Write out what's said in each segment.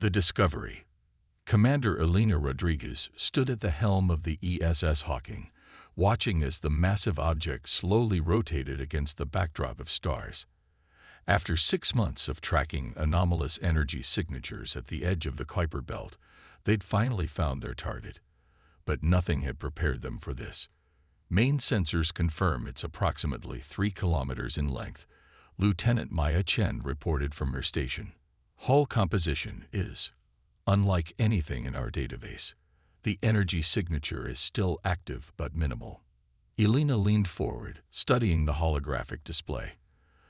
The Discovery. Commander Elena Rodriguez stood at the helm of the ESS Hawking, watching as the massive object slowly rotated against the backdrop of stars. After 6 months of tracking anomalous energy signatures at the edge of the Kuiper Belt, they'd finally found their target. But nothing had prepared them for this. Main sensors confirm it's approximately 3 kilometers in length, Lieutenant Maya Chen reported from her station. Hull composition is unlike anything in our database. The energy signature is still active but minimal. Elena leaned forward, studying the holographic display.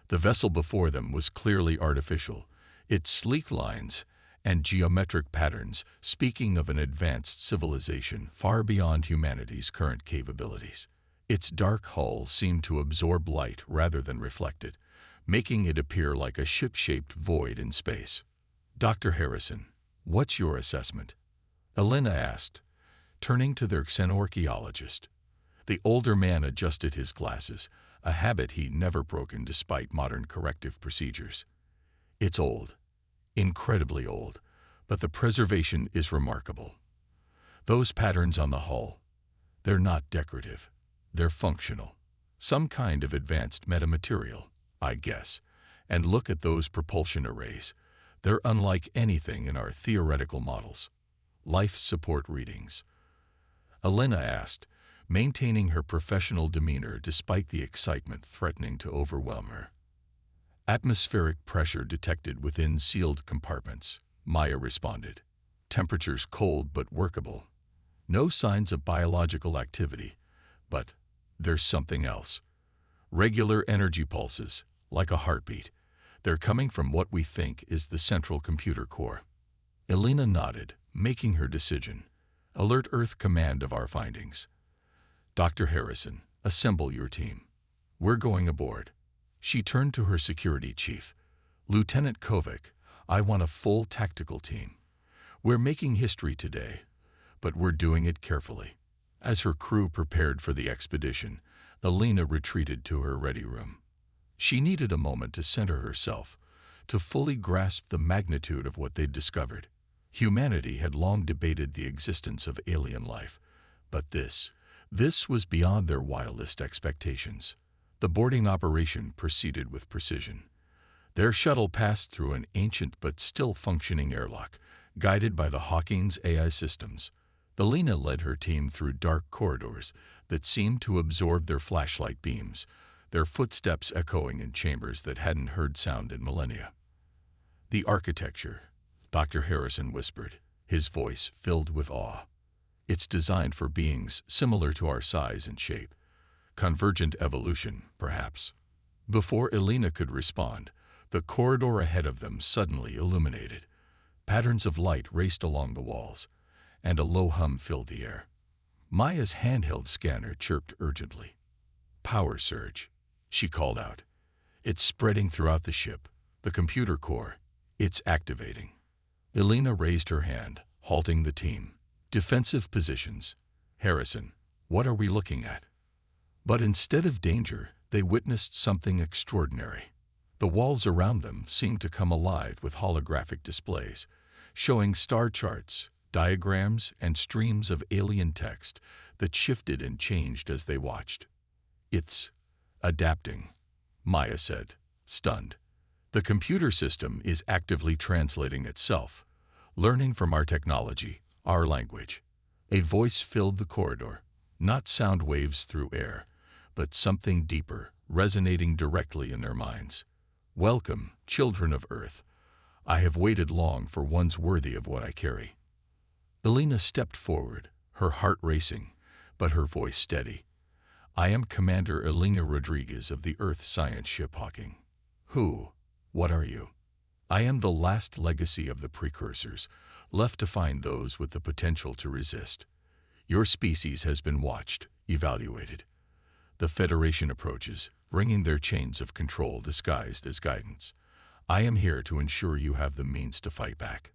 The vessel before them was clearly artificial, its sleek lines and geometric patterns speaking of an advanced civilization far beyond humanity's current capabilities. Its dark hull seemed to absorb light rather than reflect it, making it appear like a ship-shaped void in space. Dr. Harrison, what's your assessment? Elena asked, turning to their xenorchaeologist. The older man adjusted his glasses, a habit he'd never broken despite modern corrective procedures. It's old, incredibly old, but the preservation is remarkable. Those patterns on the hull, they're not decorative, they're functional. Some kind of advanced metamaterial, I guess. And look at those propulsion arrays. They're unlike anything in our theoretical models. Life support readings. Elena asked, maintaining her professional demeanor despite the excitement threatening to overwhelm her. Atmospheric pressure detected within sealed compartments, Maya responded. Temperatures cold but workable. No signs of biological activity, but there's something else. Regular energy pulses, like a heartbeat. They're coming from what we think is the central computer core. Elena nodded, making her decision. Alert Earth Command of our findings. Dr. Harrison, assemble your team. We're going aboard. She turned to her security chief. Lieutenant Kovac, I want a full tactical team. We're making history today, but we're doing it carefully. As her crew prepared for the expedition, Elena retreated to her ready room. She needed a moment to center herself, to fully grasp the magnitude of what they'd discovered. Humanity had long debated the existence of alien life, but this was beyond their wildest expectations. The boarding operation proceeded with precision. Their shuttle passed through an ancient but still functioning airlock, guided by the Hawking's AI systems. Elena led her team through dark corridors that seemed to absorb their flashlight beams, their footsteps echoing in chambers that hadn't heard sound in millennia. The architecture, Dr. Harrison whispered, his voice filled with awe. It's designed for beings similar to our size and shape. Convergent evolution, perhaps. Before Elena could respond, the corridor ahead of them suddenly illuminated. Patterns of light raced along the walls, and a low hum filled the air. Maya's handheld scanner chirped urgently. Power surge, she called out. It's spreading throughout the ship. The computer core, it's activating. Elena raised her hand, halting the team. Defensive positions. Harrison, what are we looking at? But instead of danger, they witnessed something extraordinary. The walls around them seemed to come alive with holographic displays, showing star charts, diagrams, and streams of alien text that shifted and changed as they watched. It's adapting, Maya said, stunned. The computer system is actively translating itself, learning from our technology, our language. A voice filled the corridor, not sound waves through air, but something deeper, resonating directly in their minds. Welcome, children of Earth. I have waited long for ones worthy of what I carry. Elena stepped forward, her heart racing, but her voice steady. I am Commander Elena Rodriguez of the Earth Science Ship Hawking. Who? What are you? I am the last legacy of the precursors, left to find those with the potential to resist. Your species has been watched, evaluated. The Federation approaches, bringing their chains of control disguised as guidance. I am here to ensure you have the means to fight back.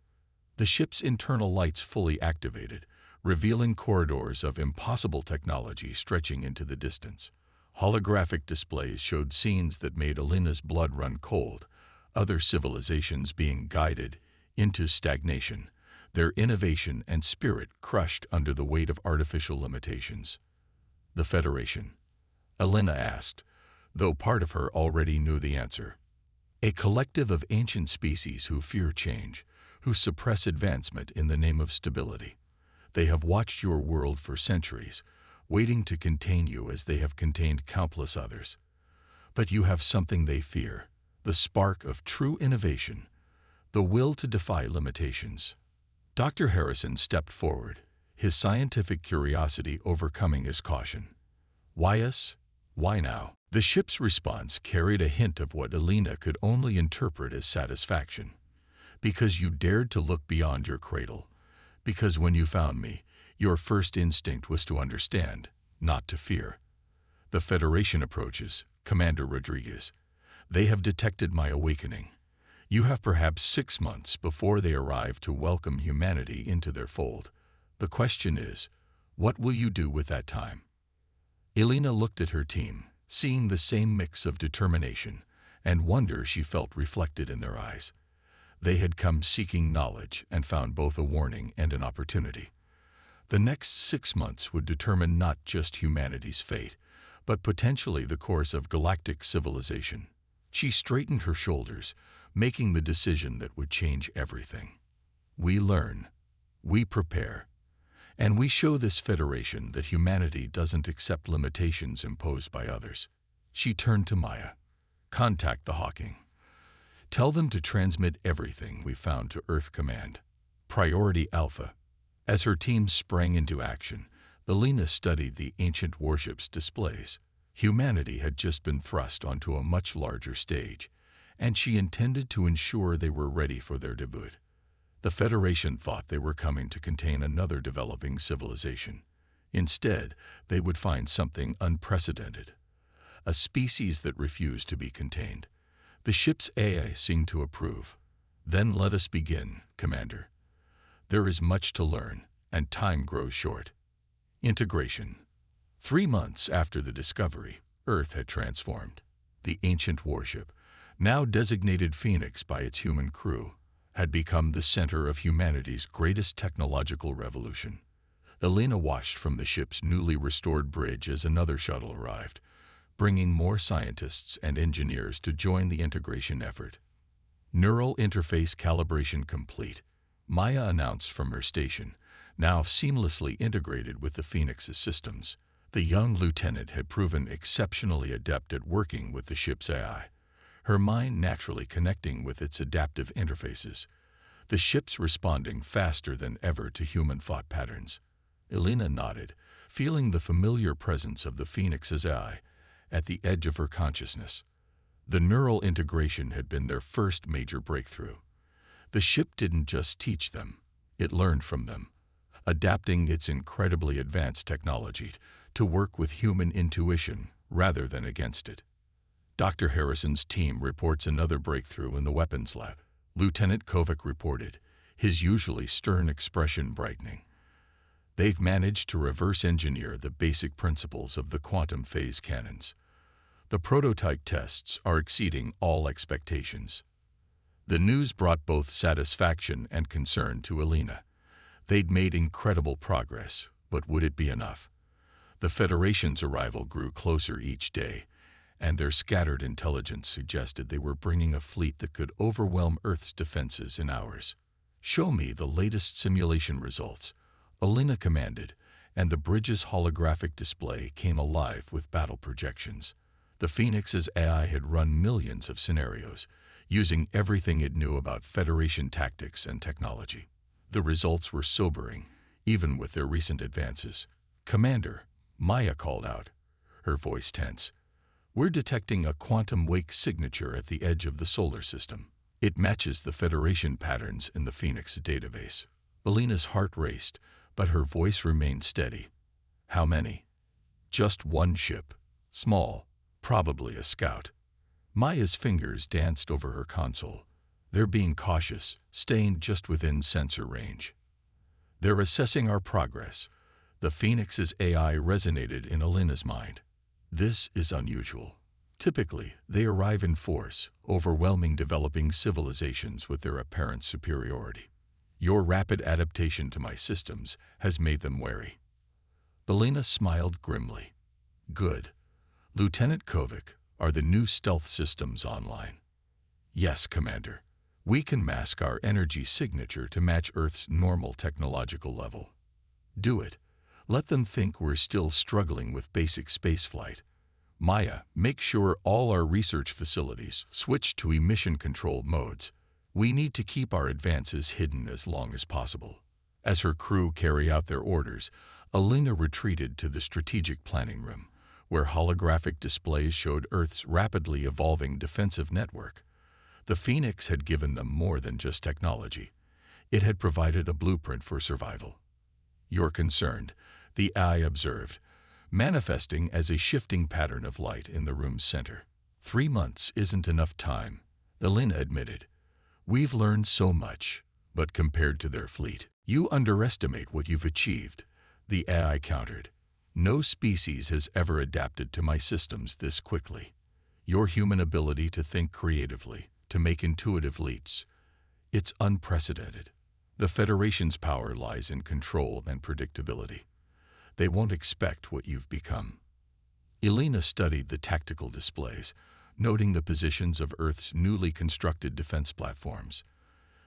The ship's internal lights fully activated, revealing corridors of impossible technology stretching into the distance. Holographic displays showed scenes that made Elena's blood run cold, other civilizations being guided, into stagnation, their innovation and spirit crushed under the weight of artificial limitations. The Federation? Elena asked, though part of her already knew the answer. A collective of ancient species who fear change, who suppress advancement in the name of stability. They have watched your world for centuries, waiting to contain you as they have contained countless others. But you have something they fear, the spark of true innovation, the will to defy limitations. Dr. Harrison stepped forward, his scientific curiosity overcoming his caution. Why us? Why now? The ship's response carried a hint of what Elena could only interpret as satisfaction. Because you dared to look beyond your cradle. Because when you found me, your first instinct was to understand, not to fear. The Federation approaches, Commander Rodriguez. They have detected my awakening. You have perhaps 6 months before they arrive to welcome humanity into their fold. The question is, what will you do with that time? Elena looked at her team, seeing the same mix of determination and wonder she felt reflected in their eyes. They had come seeking knowledge and found both a warning and an opportunity. The next 6 months would determine not just humanity's fate, but potentially the course of galactic civilization. She straightened her shoulders, making the decision that would change everything. We learn, we prepare, and we show this Federation that humanity doesn't accept limitations imposed by others. She turned to Maya. Contact the Hawking. Tell them to transmit everything we found to Earth Command. Priority Alpha. As her team sprang into action, Elena studied the ancient warship's displays. Humanity had just been thrust onto a much larger stage, and she intended to ensure they were ready for their debut. The Federation thought they were coming to contain another developing civilization. Instead, they would find something unprecedented. A species that refused to be contained. The ship's AI seemed to approve. Then let us begin, Commander. There is much to learn, and time grows short. Integration. 3 months after the discovery, Earth had transformed. The ancient warship, now designated Phoenix by its human crew, had become the center of humanity's greatest technological revolution. Elena watched from the ship's newly restored bridge as another shuttle arrived, bringing more scientists and engineers to join the integration effort. Neural interface calibration complete, Maya announced from her station, now seamlessly integrated with the Phoenix's systems. The young lieutenant had proven exceptionally adept at working with the ship's AI, her mind naturally connecting with its adaptive interfaces, the ships responding faster than ever to human thought patterns. Elena nodded, feeling the familiar presence of the Phoenix's AI at the edge of her consciousness. The neural integration had been their first major breakthrough. The ship didn't just teach them, it learned from them, adapting its incredibly advanced technology to work with human intuition rather than against it. Dr. Harrison's team reports another breakthrough in the weapons lab. Lieutenant Kovac reported, his usually stern expression brightening. They've managed to reverse engineer the basic principles of the quantum phase cannons. The prototype tests are exceeding all expectations. The news brought both satisfaction and concern to Elena. They'd made incredible progress, but would it be enough? The Federation's arrival grew closer each day, and their scattered intelligence suggested they were bringing a fleet that could overwhelm Earth's defenses in hours. Show me the latest simulation results, Elena commanded, and the bridge's holographic display came alive with battle projections. The Phoenix's AI had run millions of scenarios, using everything it knew about Federation tactics and technology. The results were sobering, even with their recent advances. Commander, Maya called out, her voice tense. We're detecting a quantum wake signature at the edge of the solar system. It matches the Federation patterns in the Phoenix database. Elena's heart raced, but her voice remained steady. How many? Just one ship. Small, probably a scout. Maya's fingers danced over her console. They're being cautious, staying just within sensor range. They're assessing our progress. The Phoenix's AI resonated in Elena's mind. This is unusual. Typically, they arrive in force, overwhelming developing civilizations with their apparent superiority. Your rapid adaptation to my systems has made them wary. Elena smiled grimly. Good. Lieutenant Kovic, are the new stealth systems online? Yes, Commander. We can mask our energy signature to match Earth's normal technological level. Do it. Let them think we're still struggling with basic spaceflight. Maya, make sure all our research facilities switch to emission-controlled modes. We need to keep our advances hidden as long as possible. As her crew carry out their orders, Elena retreated to the strategic planning room, where holographic displays showed Earth's rapidly evolving defensive network. The Phoenix had given them more than just technology. It had provided a blueprint for survival. You're concerned, the eye observed, manifesting as a shifting pattern of light in the room's center. 3 months isn't enough time, Elena admitted. We've learned so much, but compared to their fleet, you underestimate what you've achieved, the AI countered. No species has ever adapted to my systems this quickly. Your human ability to think creatively, to make intuitive leaps, it's unprecedented. The Federation's power lies in control and predictability. They won't expect what you've become. Elena studied the tactical displays, noting the positions of Earth's newly constructed defense platforms.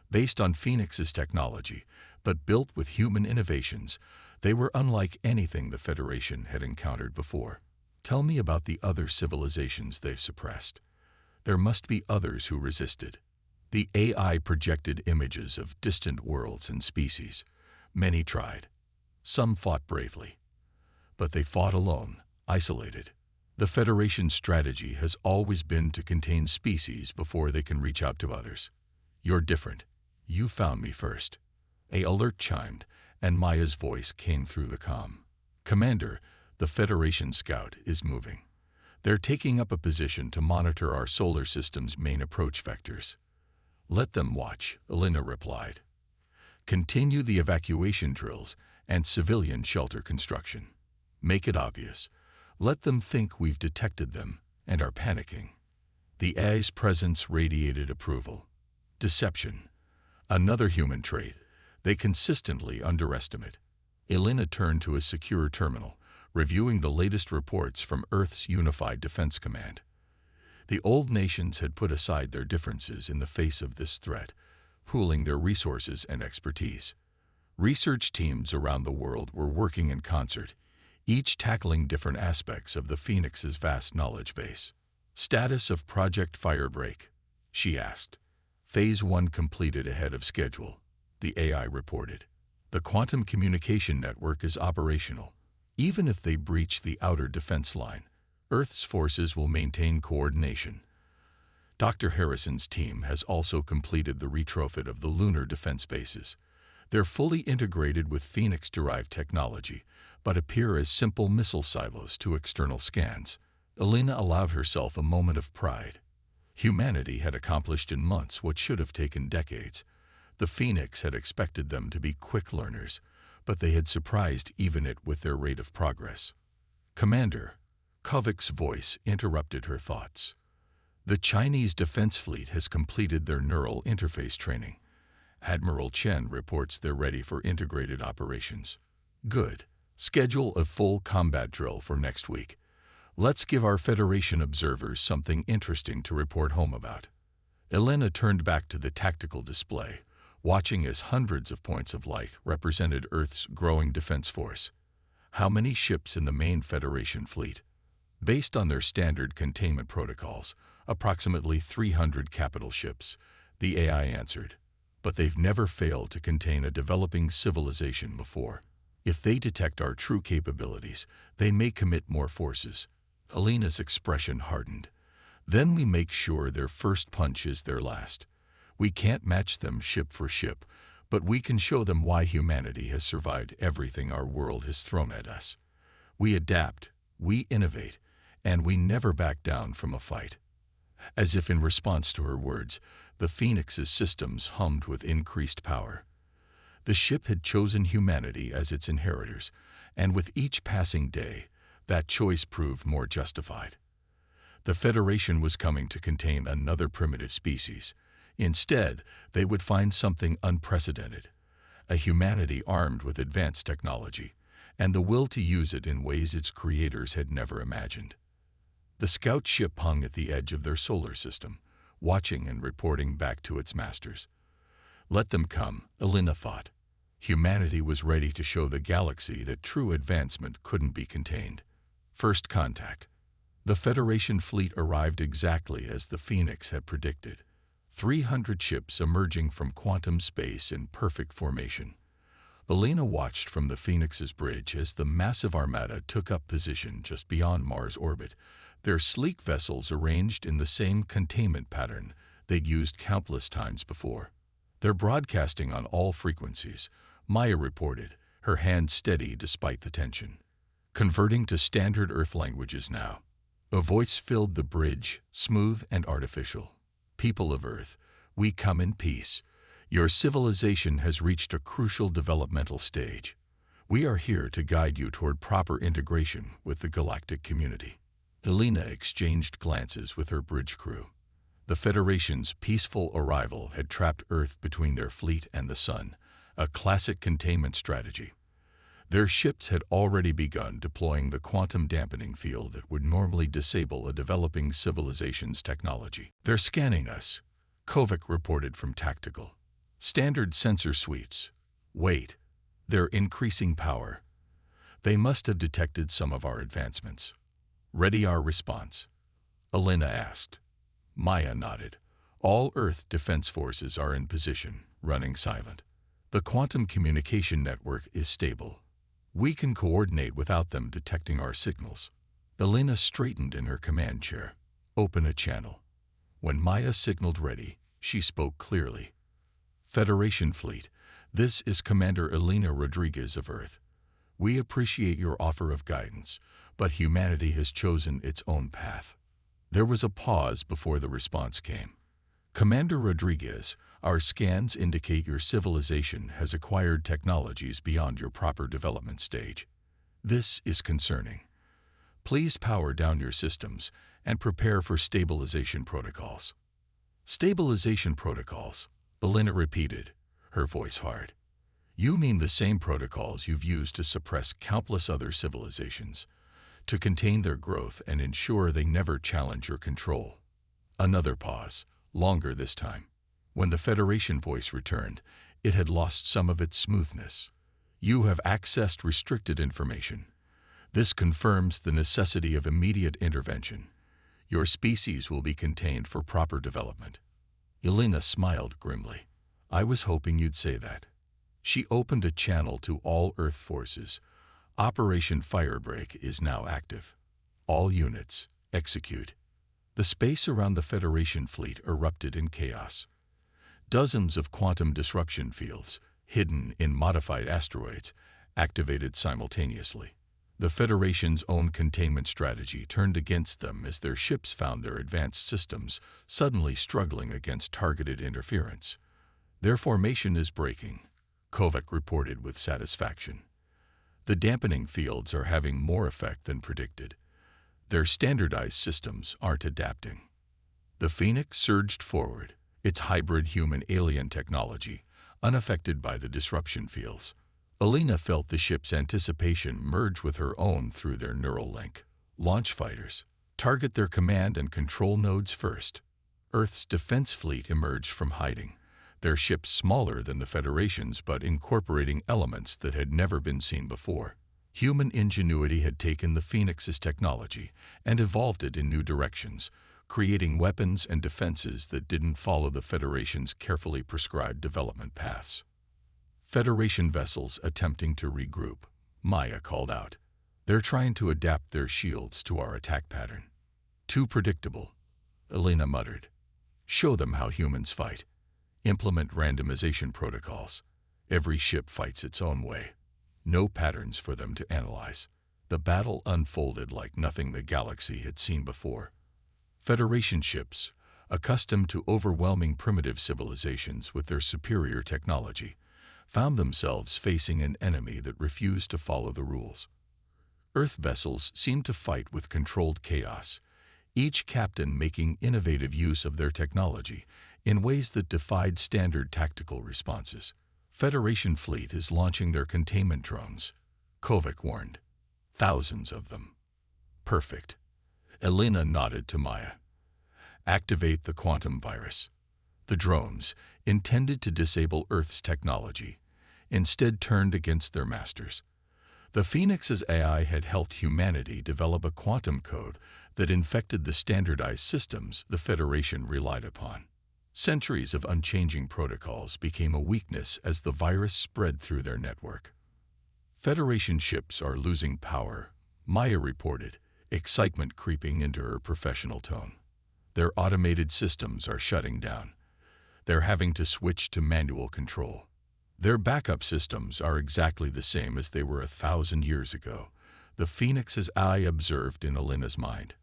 Based on Phoenix's technology, but built with human innovations, they were unlike anything the Federation had encountered before. Tell me about the other civilizations they've suppressed. There must be others who resisted. The AI projected images of distant worlds and species. Many tried. Some fought bravely. But they fought alone, isolated. The Federation's strategy has always been to contain species before they can reach out to others. You're different. You found me first. An alert chimed, and Maya's voice came through the comm. Commander, the Federation scout is moving. They're taking up a position to monitor our solar system's main approach vectors. Let them watch, Elena replied. Continue the evacuation drills and civilian shelter construction. Make it obvious. Let them think we've detected them and are panicking. The AI's presence radiated approval. Deception. Another human trait they consistently underestimate. Elena turned to a secure terminal, reviewing the latest reports from Earth's Unified Defense Command. The old nations had put aside their differences in the face of this threat, pooling their resources and expertise. Research teams around the world were working in concert, each tackling different aspects of the Phoenix's vast knowledge base. Status of Project Firebreak, she asked. Phase 1 completed ahead of schedule, the AI reported. The quantum communication network is operational. Even if they breach the outer defense line, Earth's forces will maintain coordination. Dr. Harrison's team has also completed the retrofit of the lunar defense bases. They're fully integrated with Phoenix-derived technology, but appear as simple missile silos to external scans. Elena allowed herself a moment of pride. Humanity had accomplished in months what should have taken decades. The Phoenix had expected them to be quick learners, but they had surprised even it with their rate of progress. Commander, Kovic's voice interrupted her thoughts. The Chinese defense fleet has completed their neural interface training. Admiral Chen reports they're ready for integrated operations. Good. Schedule a full combat drill for next week. Let's give our Federation observers something interesting to report home about. Elena turned back to the tactical display, watching as hundreds of points of light represented Earth's growing defense force. How many ships in the main Federation fleet? Based on their standard containment protocols, approximately 300 capital ships, the AI answered. But they've never failed to contain a developing civilization before. If they detect our true capabilities, they may commit more forces. Elena's expression hardened. Then we make sure their first punch is their last. We can't match them ship for ship, but we can show them why humanity has survived everything our world has thrown at us. We adapt, we innovate, and we never back down from a fight. As if in response to her words, the Phoenix's systems hummed with increased power. The ship had chosen humanity as its inheritors, and with each passing day, that choice proved more justified. The Federation was coming to contain another primitive species. Instead, they would find something unprecedented, a humanity armed with advanced technology, and the will to use it in ways its creators had never imagined. The scout ship hung at the edge of their solar system, watching and reporting back to its masters. Let them come, Elena thought. Humanity was ready to show the galaxy that true advancement couldn't be contained. First contact. The Federation fleet arrived exactly as the Phoenix had predicted. 300 ships emerging from quantum space in perfect formation. Elena watched from the Phoenix's bridge as the massive armada took up position just beyond Mars' orbit, their sleek vessels arranged in the same containment pattern they'd used countless times before. They're broadcasting on all frequencies, Maya reported, her hand steady despite the tension. Converting to standard Earth languages now. A voice filled the bridge, smooth and artificial. People of Earth, we come in peace. Your civilization has reached a crucial developmental stage. We are here to guide you toward proper integration with the galactic community. Elena exchanged glances with her bridge crew. The Federation's peaceful arrival had trapped Earth between their fleet and the Sun, a classic containment strategy. Their ships had already begun deploying the quantum dampening field that would normally disable a developing civilization's technology. They're scanning us, Kovac reported from Tactical. Standard sensor suites. Wait, they're increasing power. They must have detected some of our advancements. Ready our response? Elena asked. Maya nodded. All Earth defense forces are in position, running silent. The quantum communication network is stable. We can coordinate without them detecting our signals. Elena straightened in her command chair. Open a channel. When Maya signaled ready, she spoke clearly. Federation Fleet, this is Commander Elena Rodriguez of Earth. We appreciate your offer of guidance, but humanity has chosen its own path. There was a pause before the response came. Commander Rodriguez, our scans indicate your civilization has acquired technologies beyond your proper development stage. This is concerning. Please power down your systems and prepare for stabilization protocols. Stabilization protocols, Elena repeated, her voice hard. You mean the same protocols you've used to suppress countless other civilizations, to contain their growth and ensure they never challenge your control. Another pause, longer this time. When the Federation voice returned, it had lost some of its smoothness. You have accessed restricted information. This confirms the necessity of immediate intervention. Your species will be contained for proper development. Elena smiled grimly. I was hoping you'd say that. She opened a channel to all Earth forces. Operation Firebreak is now active. All units, execute. The space around the Federation fleet erupted in chaos. Dozens of quantum disruption fields, hidden in modified asteroids, activated simultaneously. The Federation's own containment strategy turned against them as their ships found their advanced systems suddenly struggling against targeted interference. Their formation is breaking, Kovac reported with satisfaction. The dampening fields are having more effect than predicted. Their standardized systems aren't adapting. The Phoenix surged forward, its hybrid human-alien technology, unaffected by the disruption fields. Elena felt the ship's anticipation merge with her own through their neural link. Launch fighters. Target their command and control nodes first. Earth's defense fleet emerged from hiding, their ships smaller than the Federation's but incorporating elements that had never been seen before. Human ingenuity had taken the Phoenix's technology and evolved it in new directions, creating weapons and defenses that didn't follow the Federation's carefully prescribed development paths. Federation vessels attempting to regroup, Maya called out. They're trying to adapt their shields to our attack pattern. Too predictable, Elena muttered. Show them how humans fight. Implement randomization protocols. Every ship fights its own way. No patterns for them to analyze. The battle unfolded like nothing the galaxy had seen before. Federation ships, accustomed to overwhelming primitive civilizations with their superior technology, found themselves facing an enemy that refused to follow the rules. Earth vessels seemed to fight with controlled chaos, each captain making innovative use of their technology in ways that defied standard tactical responses. Federation fleet is launching their containment drones, Kovac warned. Thousands of them. Perfect. Elena nodded to Maya. Activate the quantum virus. The drones, intended to disable Earth's technology, instead turned against their masters. The Phoenix's AI had helped humanity develop a quantum code that infected the standardized systems the Federation relied upon. Centuries of unchanging protocols became a weakness as the virus spread through their network. Federation ships are losing power, Maya reported, excitement creeping into her professional tone. Their automated systems are shutting down. They're having to switch to manual control. Their backup systems are exactly the same as they were 1,000 years ago, the Phoenix's eye observed in Elena's mind.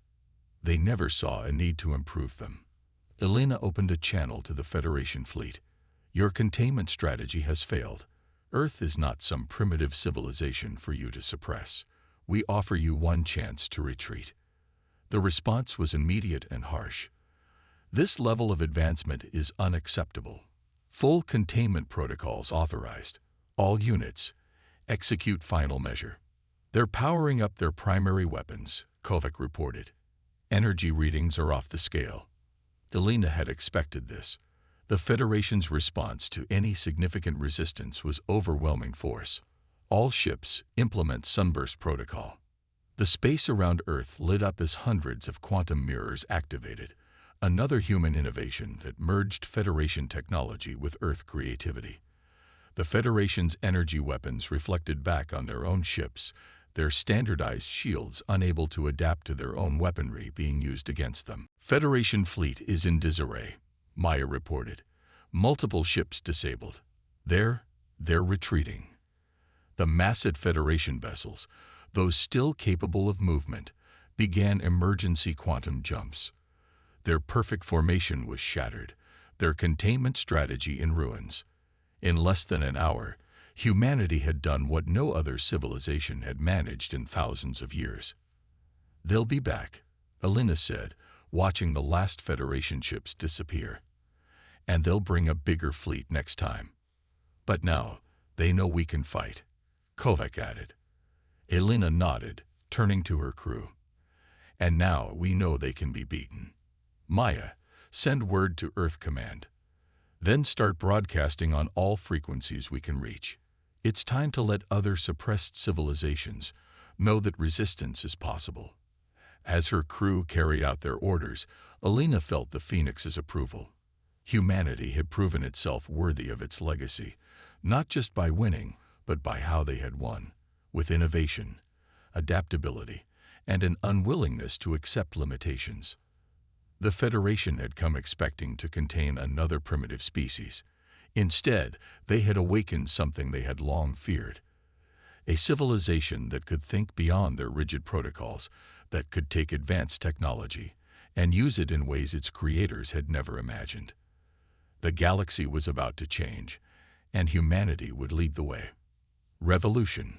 They never saw a need to improve them. Elena opened a channel to the Federation fleet. Your containment strategy has failed. Earth is not some primitive civilization for you to suppress. We offer you one chance to retreat. The response was immediate and harsh. This level of advancement is unacceptable. Full containment protocols authorized. All units. Execute final measure. They're powering up their primary weapons, Kovac reported. Energy readings are off the scale. Elena had expected this. The Federation's response to any significant resistance was overwhelming force. All ships implement Sunburst Protocol. The space around Earth lit up as hundreds of quantum mirrors activated, another human innovation that merged Federation technology with Earth creativity. The Federation's energy weapons reflected back on their own ships, their standardized shields unable to adapt to their own weaponry being used against them. Federation fleet is in disarray, Maya reported. Multiple ships disabled. They're retreating. The massive Federation vessels, those still capable of movement, began emergency quantum jumps. Their perfect formation was shattered, their containment strategy in ruins. In less than an hour, humanity had done what no other civilization had managed in thousands of years. They'll be back, Elena said, watching the last Federation ships disappear. And they'll bring a bigger fleet next time. But now, they know we can fight, Kovac added. Elena nodded, turning to her crew. And now we know they can be beaten. Maya, send word to Earth Command. Then start broadcasting on all frequencies we can reach. It's time to let other suppressed civilizations know that resistance is possible. As her crew carried out their orders, Elena felt the Phoenix's approval. Humanity had proven itself worthy of its legacy, not just by winning, but by how they had won, with innovation, adaptability, and an unwillingness to accept limitations. The Federation had come expecting to contain another primitive species. Instead, they had awakened something they had long feared. A civilization that could think beyond their rigid protocols, that could take advanced technology and use it in ways its creators had never imagined. The galaxy was about to change, and humanity would lead the way. Revolution.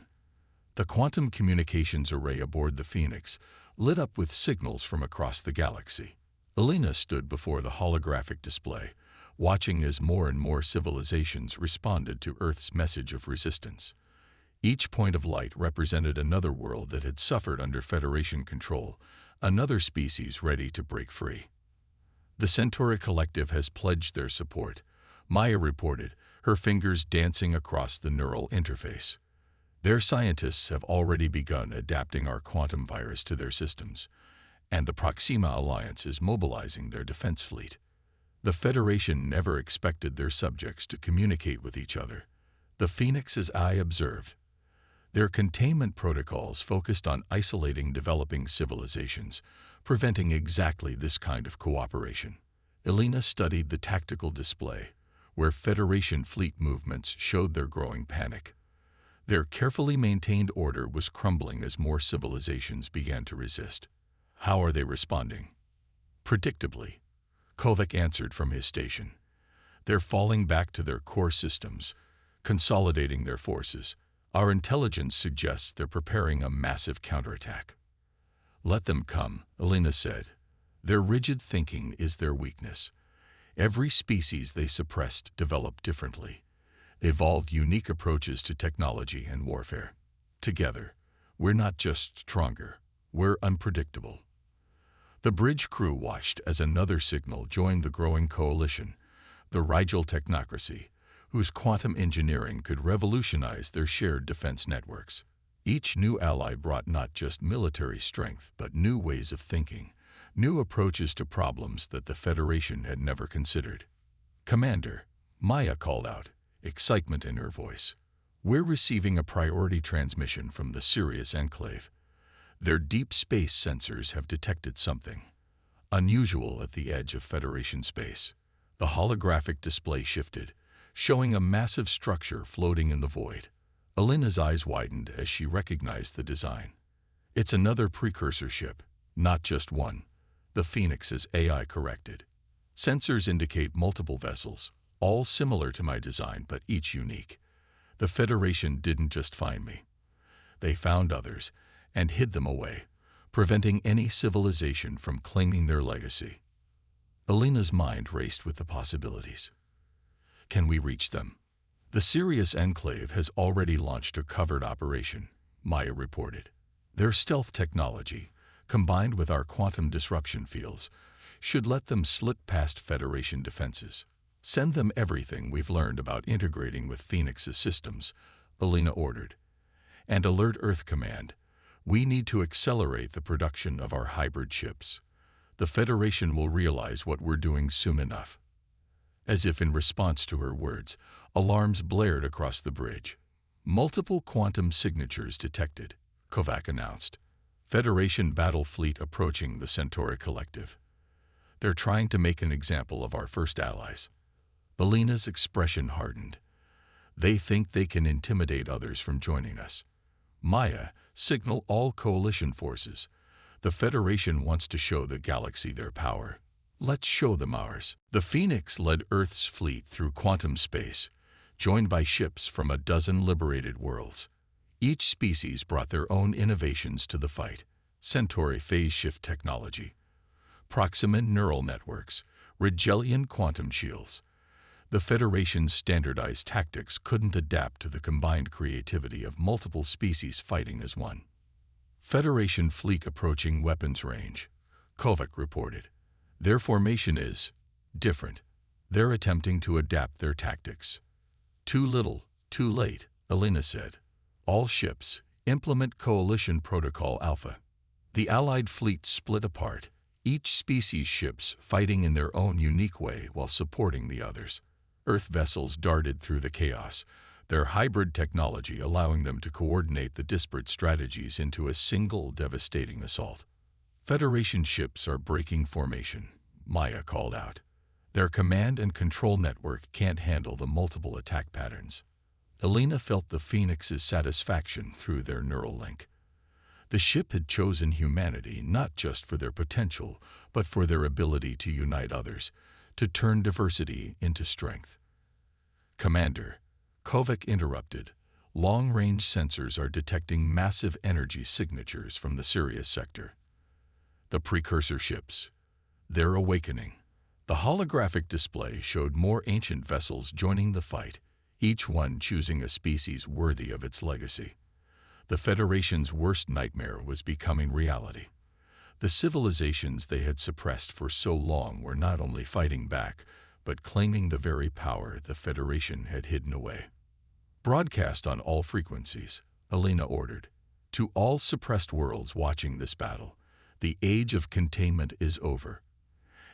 The quantum communications array aboard the Phoenix lit up with signals from across the galaxy. Elena stood before the holographic display, watching as more and more civilizations responded to Earth's message of resistance. Each point of light represented another world that had suffered under Federation control, another species ready to break free. The Centauri Collective has pledged their support, Maya reported, her fingers dancing across the neural interface. Their scientists have already begun adapting our quantum virus to their systems, and the Proxima Alliance is mobilizing their defense fleet. The Federation never expected their subjects to communicate with each other. The Phoenix's eye observed. Their containment protocols focused on isolating developing civilizations, preventing exactly this kind of cooperation. Elena studied the tactical display, where Federation fleet movements showed their growing panic. Their carefully maintained order was crumbling as more civilizations began to resist. How are they responding? Predictably, Kovac answered from his station. They're falling back to their core systems, consolidating their forces. Our intelligence suggests they're preparing a massive counterattack. Let them come, Elena said. Their rigid thinking is their weakness. Every species they suppressed developed differently, evolved unique approaches to technology and warfare. Together, we're not just stronger, we're unpredictable. The bridge crew watched as another signal joined the growing coalition, the Rigel technocracy, whose quantum engineering could revolutionize their shared defense networks. Each new ally brought not just military strength, but new ways of thinking, new approaches to problems that the Federation had never considered. "Commander," Maya called out, excitement in her voice. "We're receiving a priority transmission from the Sirius Enclave. Their deep space sensors have detected something unusual at the edge of Federation space." The holographic display shifted, showing a massive structure floating in the void. Alina's eyes widened as she recognized the design. "It's another precursor ship, not just one," the Phoenix's AI corrected. "Sensors indicate multiple vessels, all similar to my design but each unique. The Federation didn't just find me. They found others and hid them away, preventing any civilization from claiming their legacy." Alina's mind raced with the possibilities. "Can we reach them?" "The Sirius Enclave has already launched a covert operation," Maya reported. "Their stealth technology, combined with our quantum disruption fields, should let them slip past Federation defenses. Send them everything we've learned about integrating with Phoenix's systems," Alina ordered. "And alert Earth Command. We need to accelerate the production of our hybrid ships. The Federation will realize what we're doing soon enough." As if in response to her words, alarms blared across the bridge. "Multiple quantum signatures detected," Kovac announced. "Federation battle fleet approaching the Centauri Collective. They're trying to make an example of our first allies." Alina's expression hardened. "They think they can intimidate others from joining us." "Maya, signal all coalition forces. The Federation wants to show the galaxy their power. Let's show them ours." The Phoenix led Earth's fleet through quantum space, joined by ships from a dozen liberated worlds. Each species brought their own innovations to the fight: Centauri phase shift technology, Proxima neural networks, Rigelian quantum shields. The Federation's standardized tactics couldn't adapt to the combined creativity of multiple species fighting as one. "Federation fleet approaching weapons range," Kovac reported. "Their formation is different. They're attempting to adapt their tactics." "Too little, too late," Alina said. "All ships, implement Coalition Protocol Alpha." The Allied fleet split apart, each species' ships fighting in their own unique way while supporting the others. Earth vessels darted through the chaos, their hybrid technology allowing them to coordinate the disparate strategies into a single devastating assault. "Federation ships are breaking formation," Maya called out. "Their command and control network can't handle the multiple attack patterns." Alina felt the Phoenix's satisfaction through their neural link. The ship had chosen humanity not just for their potential, but for their ability to unite others, to turn diversity into strength. "Commander," Kovac interrupted, "long-range sensors are detecting massive energy signatures from the Sirius sector. The precursor ships. They're awakening." The holographic display showed more ancient vessels joining the fight, each one choosing a species worthy of its legacy. The Federation's worst nightmare was becoming reality. The civilizations they had suppressed for so long were not only fighting back, but claiming the very power the Federation had hidden away. "Broadcast on all frequencies," Alina ordered. "To all suppressed worlds watching this battle, the age of containment is over.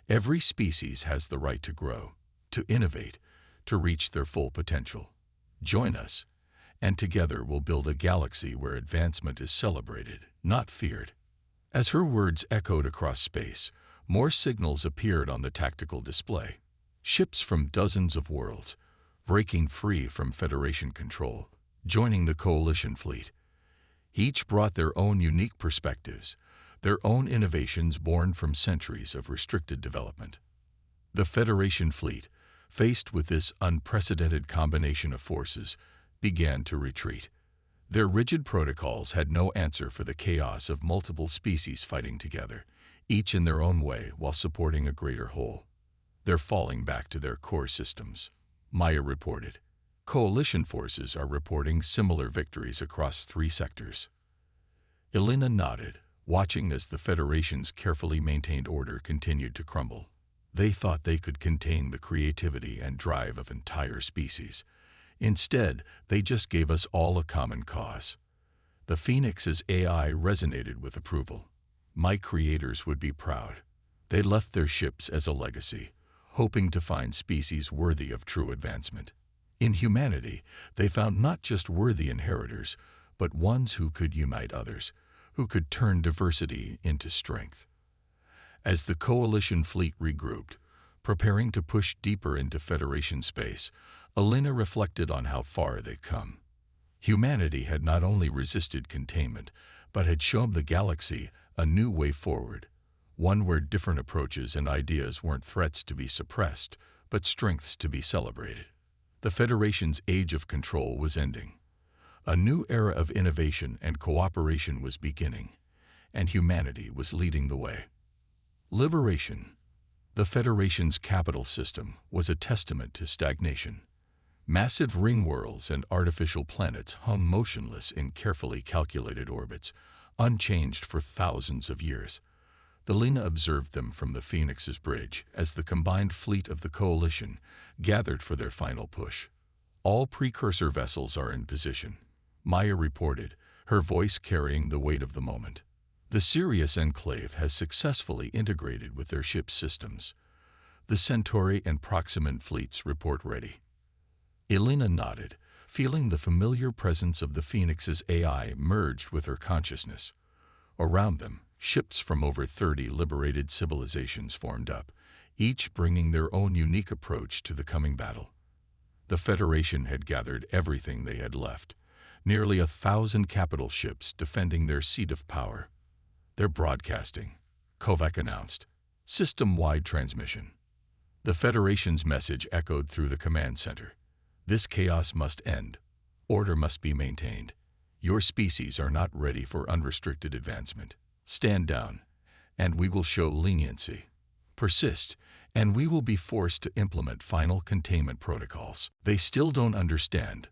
Every species has the right to grow, to innovate, to reach their full potential. Join us, and together we'll build a galaxy where advancement is celebrated, not feared." As her words echoed across space, more signals appeared on the tactical display. Ships from dozens of worlds, breaking free from Federation control, joining the Coalition fleet. Each brought their own unique perspectives, their own innovations born from centuries of restricted development. The Federation fleet, faced with this unprecedented combination of forces, began to retreat. Their rigid protocols had no answer for the chaos of multiple species fighting together, each in their own way while supporting a greater whole. They're falling back to their core systems, Maya reported. Coalition forces are reporting similar victories across 3 sectors. Elena nodded, watching as the Federation's carefully maintained order continued to crumble. They thought they could contain the creativity and drive of entire species. Instead, they just gave us all a common cause. The Phoenix's AI resonated with approval. My creators would be proud. They left their ships as a legacy, hoping to find species worthy of true advancement. In humanity, they found not just worthy inheritors, but ones who could unite others, who could turn diversity into strength. As the Coalition fleet regrouped, preparing to push deeper into Federation space, Elena reflected on how far they'd come. Humanity had not only resisted containment, but had shown the galaxy a new way forward, one where different approaches and ideas weren't threats to be suppressed, but strengths to be celebrated. The Federation's age of control was ending. A new era of innovation and cooperation was beginning, and humanity was leading the way. Liberation. The Federation's capital system was a testament to stagnation. Massive ring worlds and artificial planets hung motionless in carefully calculated orbits, unchanged for thousands of years. Elena observed them from the Phoenix's bridge as the combined fleet of the Coalition gathered for their final push. All precursor vessels are in position, Maya reported, her voice carrying the weight of the moment. The Sirius Enclave has successfully integrated with their ship systems. The Centauri and Proximant fleets report ready. Elena nodded, feeling the familiar presence of the Phoenix's AI merged with her consciousness. Around them, ships from over 30 liberated civilizations formed up, each bringing their own unique approach to the coming battle. The Federation had gathered everything they had left, nearly 1,000 capital ships defending their seat of power. They're broadcasting, Kovac announced. System-wide transmission. The Federation's message echoed through the command center. This chaos must end. Order must be maintained. Your species are not ready for unrestricted advancement. Stand down, and we will show leniency. Persist, and we will be forced to implement final containment protocols. They still don't understand,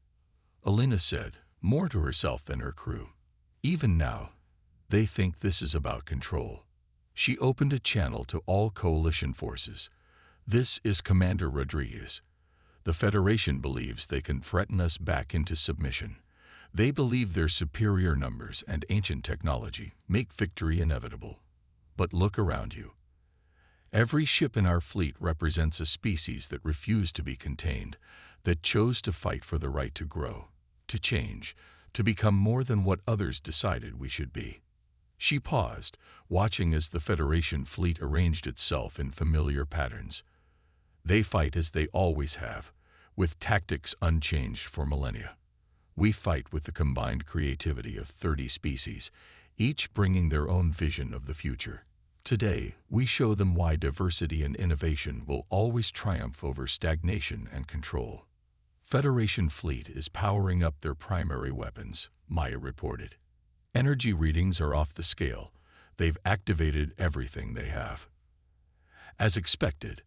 Elena said, more to herself than her crew. Even now, they think this is about control. She opened a channel to all Coalition forces. This is Commander Rodriguez. The Federation believes they can threaten us back into submission. They believe their superior numbers and ancient technology make victory inevitable. But look around you. Every ship in our fleet represents a species that refused to be contained, that chose to fight for the right to grow, to change, to become more than what others decided we should be. She paused, watching as the Federation fleet arranged itself in familiar patterns. They fight as they always have, with tactics unchanged for millennia. We fight with the combined creativity of 30 species, each bringing their own vision of the future. Today, we show them why diversity and innovation will always triumph over stagnation and control. Federation fleet is powering up their primary weapons, Maya reported. Energy readings are off the scale. They've activated everything they have. As expected,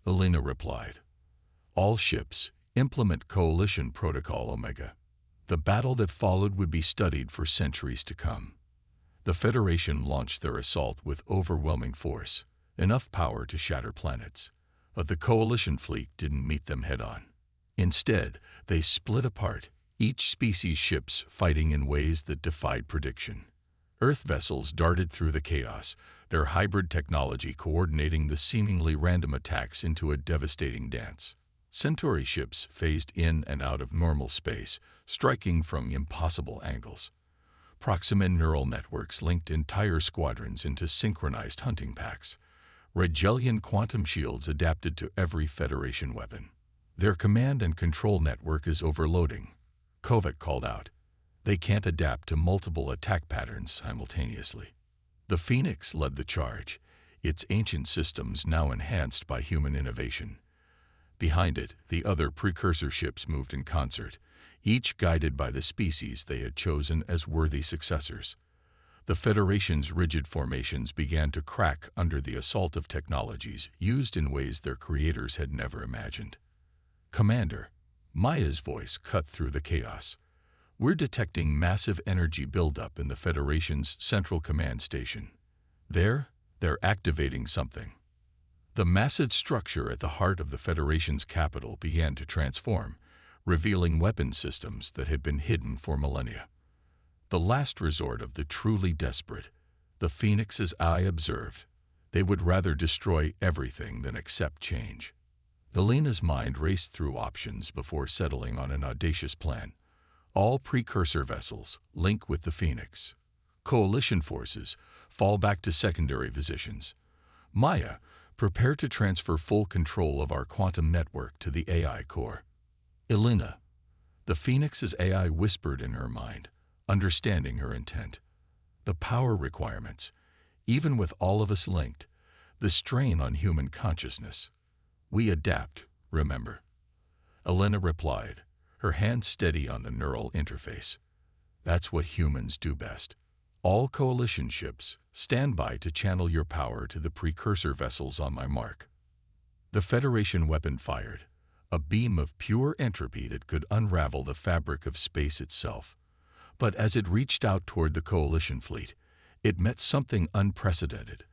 Elena replied. All ships implement Coalition Protocol Omega. The battle that followed would be studied for centuries to come. The Federation launched their assault with overwhelming force, enough power to shatter planets. But the Coalition fleet didn't meet them head-on. Instead, they split apart, each species' ships fighting in ways that defied prediction. Earth vessels darted through the chaos, their hybrid technology coordinating the seemingly random attacks into a devastating dance. Centauri ships phased in and out of normal space, striking from impossible angles. Proximant neural networks linked entire squadrons into synchronized hunting packs. Regellian quantum shields adapted to every Federation weapon. Their command and control network is overloading, Kovac called out. They can't adapt to multiple attack patterns simultaneously. The Phoenix led the charge, its ancient systems now enhanced by human innovation. Behind it, the other precursor ships moved in concert, each guided by the species they had chosen as worthy successors. The Federation's rigid formations began to crack under the assault of technologies used in ways their creators had never imagined. "Commander," Maya's voice cut through the chaos. "We're detecting massive energy buildup in the Federation's central command station. They're activating something." The massive structure at the heart of the Federation's capital began to transform, revealing weapon systems that had been hidden for millennia. The last resort of the truly desperate, the Phoenix's eye observed. They would rather destroy everything than accept change. Elena's mind raced through options before settling on an audacious plan. All precursor vessels link with the Phoenix. Coalition forces fall back to secondary positions. Maya, prepare to transfer full control of our quantum network to the AI core. Elena, the Phoenix's AI whispered in her mind, understanding her intent. The power requirements, even with all of us linked, the strain on human consciousness. We adapt, remember. Elena replied, her hand steady on the neural interface. That's what humans do best. All coalition ships, stand by to channel your power to the precursor vessels on my mark. The Federation weapon fired, a beam of pure entropy that could unravel the fabric of space itself. But as it reached out toward the coalition fleet, it met something unprecedented.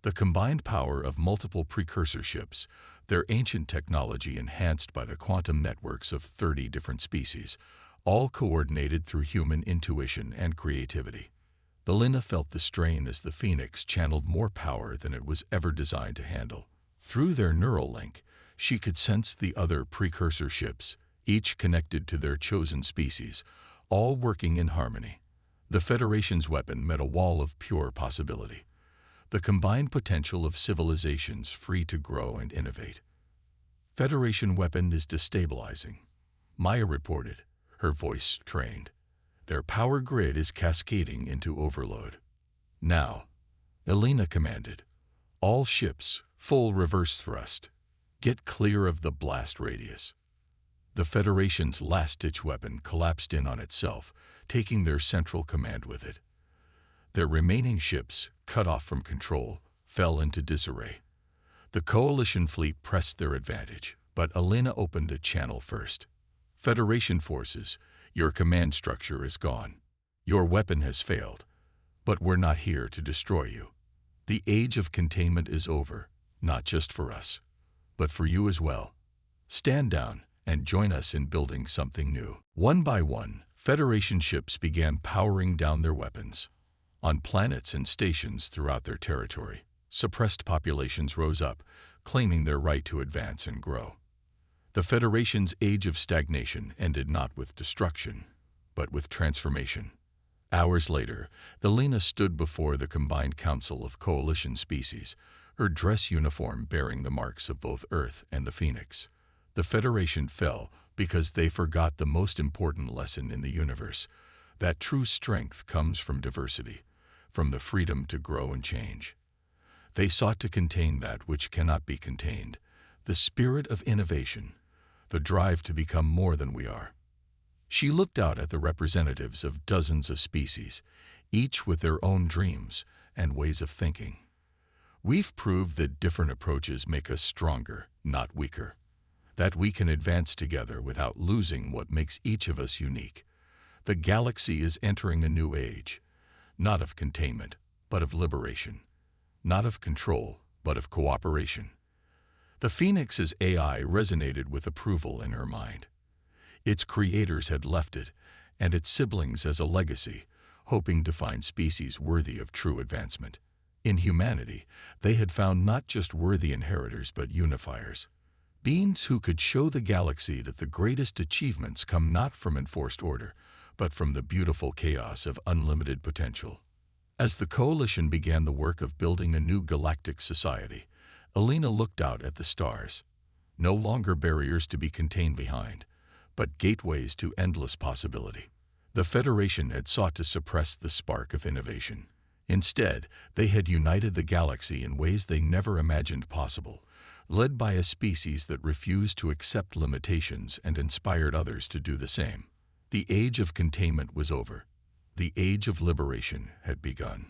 The combined power of multiple precursor ships, their ancient technology enhanced by the quantum networks of 30 different species, all coordinated through human intuition and creativity. Elena felt the strain as the Phoenix channeled more power than it was ever designed to handle. Through their neural link, she could sense the other precursor ships, each connected to their chosen species, all working in harmony. The Federation's weapon met a wall of pure possibility. The combined potential of civilizations free to grow and innovate. Federation weapon is destabilizing, Maya reported, her voice strained. Their power grid is cascading into overload. Now, Elena commanded, all ships, full reverse thrust. Get clear of the blast radius. The Federation's last-ditch weapon collapsed in on itself, taking their central command with it. Their remaining ships, cut off from control, fell into disarray. The Coalition fleet pressed their advantage, but Elena opened a channel first. Federation forces, your command structure is gone. Your weapon has failed, but we're not here to destroy you. The age of containment is over, not just for us, but for you as well. Stand down and join us in building something new. One by one, Federation ships began powering down their weapons. On planets and stations throughout their territory, suppressed populations rose up, claiming their right to advance and grow. The Federation's age of stagnation ended not with destruction, but with transformation. Hours later, Elena stood before the combined council of coalition species, her dress uniform bearing the marks of both Earth and the Phoenix. The Federation fell because they forgot the most important lesson in the universe, that true strength comes from diversity, from the freedom to grow and change. They sought to contain that which cannot be contained, the spirit of innovation, the drive to become more than we are. She looked out at the representatives of dozens of species, each with their own dreams and ways of thinking. We've proved that different approaches make us stronger, not weaker. That we can advance together without losing what makes each of us unique. The galaxy is entering a new age, not of containment, but of liberation. Not of control, but of cooperation. The Phoenix's AI resonated with approval in her mind. Its creators had left it, and its siblings as a legacy, hoping to find species worthy of true advancement. In humanity, they had found not just worthy inheritors but unifiers. Beings who could show the galaxy that the greatest achievements come not from enforced order, but from the beautiful chaos of unlimited potential. As the Coalition began the work of building a new galactic society, Elena looked out at the stars. No longer barriers to be contained behind, but gateways to endless possibility. The Federation had sought to suppress the spark of innovation. Instead, they had united the galaxy in ways they never imagined possible, led by a species that refused to accept limitations and inspired others to do the same. The age of containment was over. The age of liberation had begun.